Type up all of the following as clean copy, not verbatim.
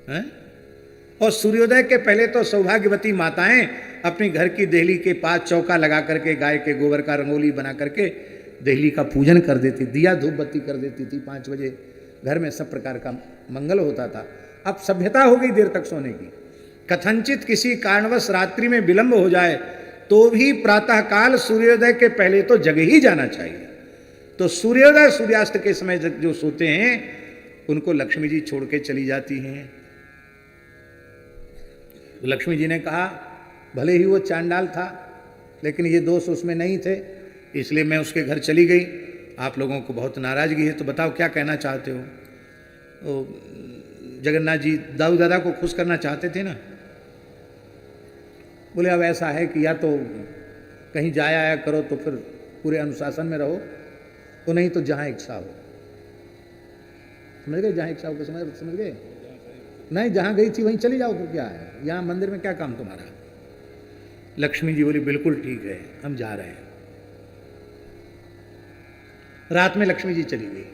हैं? और सूर्योदय के पहले तो सौभाग्यवती माताएं अपनी घर की देहली के पास चौका लगा करके गाय के गोबर का रंगोली बना करके देहली का पूजन कर देती, दिया धूप बत्ती कर देती थी। 5 बजे घर में सब प्रकार का मंगल होता था। अब सभ्यता हो गई देर तक सोने की। कथनचित किसी कारणवश रात्रि में विलंब हो जाए तो भी प्रातःकाल सूर्योदय के पहले तो जग ही जाना चाहिए। तो सूर्योदय सूर्यास्त के समय जो सोते हैं उनको लक्ष्मी जी छोड़ के चली जाती हैं। तो लक्ष्मी जी ने कहा भले ही वो चांडाल था लेकिन ये दोष उसमें नहीं थे, इसलिए मैं उसके घर चली गई। आप लोगों को बहुत नाराजगी है तो बताओ क्या कहना चाहते हो। तो जगन्नाथ जी दाऊ दादा को खुश करना चाहते थे ना। बोले अब ऐसा है कि या तो कहीं जाया आया करो तो फिर पूरे अनुशासन में रहो, तो नहीं तो जहाँ इच्छा हो। समझ गए? जहाँ इच्छा हो समझ गए? नहीं, जहाँ गई थी वहीं चली जाओ तो क्या है, यहाँ मंदिर में क्या काम तुम्हारा। लक्ष्मी जी बोली बिल्कुल ठीक है, हम जा रहे हैं। रात में लक्ष्मी जी चली गई।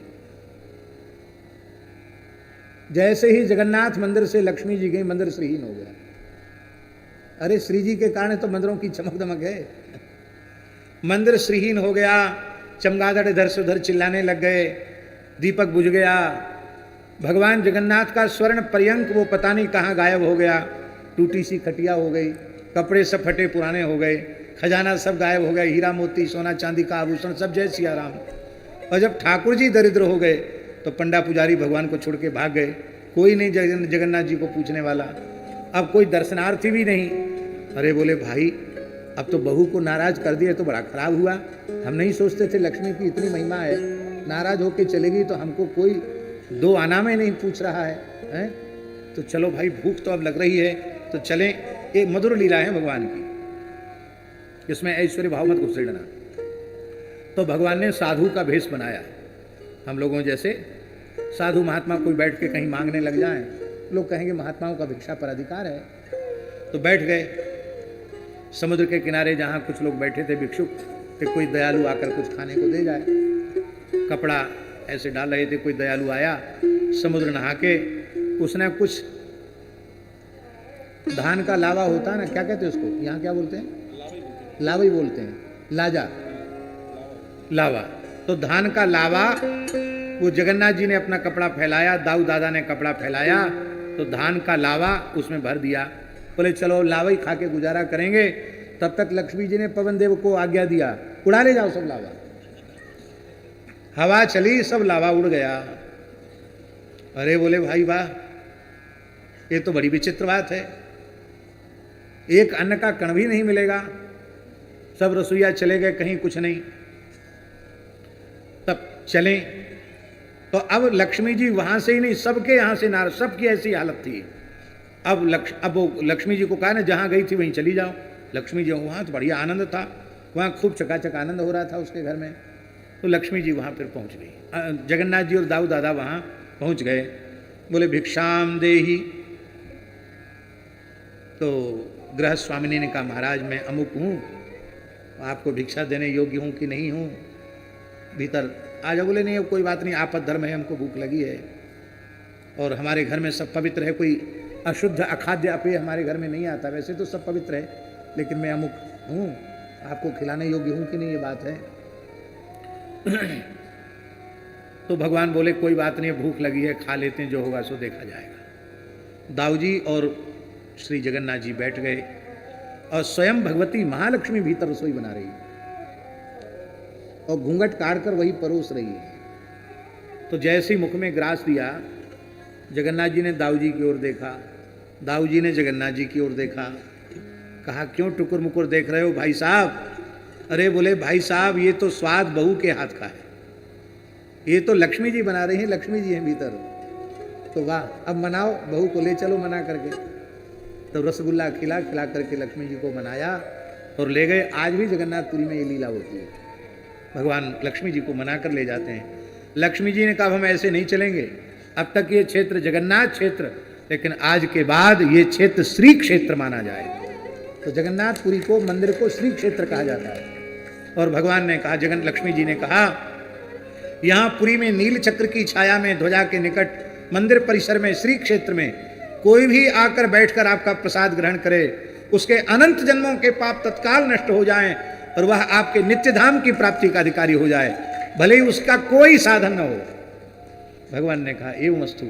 जैसे ही जगन्नाथ मंदिर से लक्ष्मी जी गई, मंदिर श्रीहीन हो गया। अरे श्री जी के कारण तो मंदिरों की चमक दमक है। मंदिर श्रीहीन हो गया। चमगादड़ इधर से उधर चिल्लाने लग गए, दीपक बुझ गया। भगवान जगन्नाथ का स्वर्ण पर्यंक वो पता नहीं कहाँ गायब हो गया। टूटी सी खटिया हो गई, कपड़े सब फटे पुराने हो गए, खजाना सब गायब हो गया, हीरा मोती सोना चांदी का आभूषण सब जय सिया राम। और जब ठाकुर जी दरिद्र हो गए तो पंडा पुजारी भगवान को छोड़ के भाग गए। कोई नहीं जगन्नाथ जी को पूछने वाला, अब कोई दर्शनार्थी भी नहीं। अरे बोले भाई अब तो बहू को नाराज कर दिया तो बड़ा खराब हुआ। हम नहीं सोचते थे लक्ष्मी की इतनी महिमा है, नाराज होके चलेगी तो हमको कोई दो आना में नहीं पूछ रहा है? तो चलो भाई भूख तो अब लग रही है तो चलें। एक मधुर लीला है भगवान की, इसमें ऐश्वर्य भाव मत घुसेड़ना। तो भगवान ने साधु का भेष बनाया। हम लोगों जैसे साधु महात्मा कोई बैठ के कहीं मांगने लग जाएं, लोग कहेंगे महात्माओं का भिक्षा पर अधिकार है। तो बैठ गए समुद्र के किनारे, जहाँ कुछ लोग बैठे थे भिक्षुक, कि कोई दयालु आकर कुछ खाने को दे जाए। कपड़ा ऐसे डाल रहे थे, कोई दयालु आया, समुद्र नहा के उसने कुछ धान का लावा होता है ना, क्या कहते हैं उसको, यहाँ क्या बोलते हैं? लावा ही बोलते हैं, लाजा लावा। तो धान का लावा वो जगन्नाथ जी ने अपना कपड़ा फैलाया, दाऊ दादा ने कपड़ा फैलाया, तो धान का लावा उसमें भर दिया। बोले चलो लावा ही खा के गुजारा करेंगे। तब तक लक्ष्मी जी ने पवन देव को आज्ञा दिया, उड़ा ले जाओ सब लावा। हवा चली, सब लावा उड़ गया। अरे बोले भाई वाह, ये तो बड़ी विचित्र बात है, एक अन्न का कण भी नहीं मिलेगा। सब रसोइया चले गए, कहीं कुछ नहीं। तब चलें तो अब लक्ष्मी जी वहां से ही नहीं, सबके यहां से नाराज, सबकी ऐसी हालत थी। अब वो लक्ष्मी जी को कहा ना जहां गई थी वहीं चली जाओ। लक्ष्मी जी वहां तो बढ़िया आनंद था, वहां खूब चकाचक आनंद हो रहा था उसके घर में। तो लक्ष्मी जी वहां फिर पहुंच गई। जगन्नाथ जी और दाऊ दादा वहां पहुंच गए। बोले भिक्षाम देही। तो गृह स्वामिनी ने कहा महाराज मैं अमुक हूँ, आपको भिक्षा देने योग्य हूँ कि नहीं हूँ, भीतर आ जाओ। बोले नहीं अब कोई बात नहीं, आपद धर्म है, हमको भूख लगी है और हमारे घर में सब पवित्र है, कोई अशुद्ध अखाद्य अपेय हमारे घर में नहीं आता। वैसे तो सब पवित्र है लेकिन मैं अमुक हूँ, आपको खिलाने योग्य हूँ कि नहीं, ये बात है। तो भगवान बोले कोई बात नहीं, भूख लगी है, खा लेते हैं, जो होगा सो देखा जाएगा। दाऊ जी और श्री जगन्नाथ जी बैठ गए और स्वयं भगवती महालक्ष्मी भीतर रसोई बना रही है और घूंघट काट कर वही परोस रही है। तो जैसे ही मुख में ग्रास दिया, जगन्नाथ जी ने दाऊ जी की ओर देखा, दाऊ जी ने जगन्नाथ जी की ओर देखा। कहा क्यों टुकुर मुकुर देख रहे हो भाई साहब? अरे बोले भाई साहब ये तो स्वाद बहू के हाथ का है, ये तो लक्ष्मी जी बना रही हैं, लक्ष्मी जी हैं भीतर। तो वाह, अब मनाओ, बहू को ले चलो मना करके। तो रसगुल्ला खिला करके लक्ष्मी जी को मनाया और ले गए। आज भी जगन्नाथपुरी में ये लीला होती है, भगवान लक्ष्मी जी को मना कर ले जाते हैं। लक्ष्मी जी ने कहा हम ऐसे नहीं चलेंगे, अब तक ये क्षेत्र जगन्नाथ क्षेत्र, लेकिन आज के बाद ये क्षेत्र श्री क्षेत्र माना जाएगा। तो जगन्नाथपुरी को, मंदिर को श्री क्षेत्र कहा जाता है। और भगवान ने कहा, लक्ष्मी जी ने कहा यहाँ पुरी में नील चक्र की छाया में ध्वजा के निकट मंदिर परिसर में श्री क्षेत्र में कोई भी आकर बैठकर आपका प्रसाद ग्रहण करे, उसके अनंत जन्मों के पाप तत्काल नष्ट हो जाएं और वह आपके नित्य धाम की प्राप्ति का अधिकारी हो जाए, भले ही उसका कोई साधन न हो। भगवान ने कहा एवं वस्तु,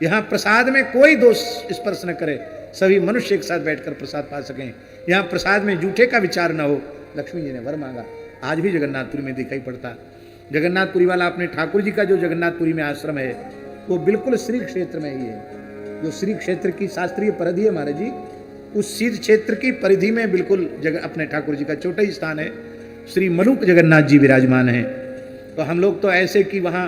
यहाँ प्रसाद में कोई दोष स्पर्श न करे, सभी मनुष्य एक साथ बैठकर प्रसाद पा सकें, यहाँ प्रसाद में जूठे का विचार न हो। लक्ष्मी जी ने वर मांगा। आज भी जगन्नाथपुरी में दिखाई पड़ता। जगन्नाथपुरी वाला अपने ठाकुर जी का जो जगन्नाथपुरी में आश्रम है वो बिल्कुल श्री क्षेत्र में ही है। जो श्री क्षेत्र की शास्त्रीय परिधि है महाराज जी, उस श्री क्षेत्र की परिधि में बिल्कुल अपने ठाकुर जी का छोटा ही स्थान है। श्री मलुक जगन्नाथ जी विराजमान हैं। तो हम लोग तो ऐसे कि वहाँ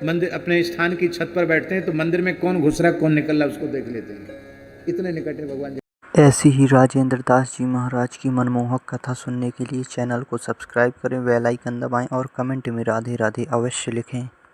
मंदिर अपने स्थान की छत पर बैठते हैं तो मंदिर में कौन घुस रहा कौन निकल रहा उसको देख लेते हैं, इतने निकट है भगवान जी। ऐसी ही राजेंद्र दास जी महाराज की मनमोहक कथा सुनने के लिए चैनल को सब्सक्राइब करें, बेल आइकन दबाएं और कमेंट में राधे राधे अवश्य लिखें।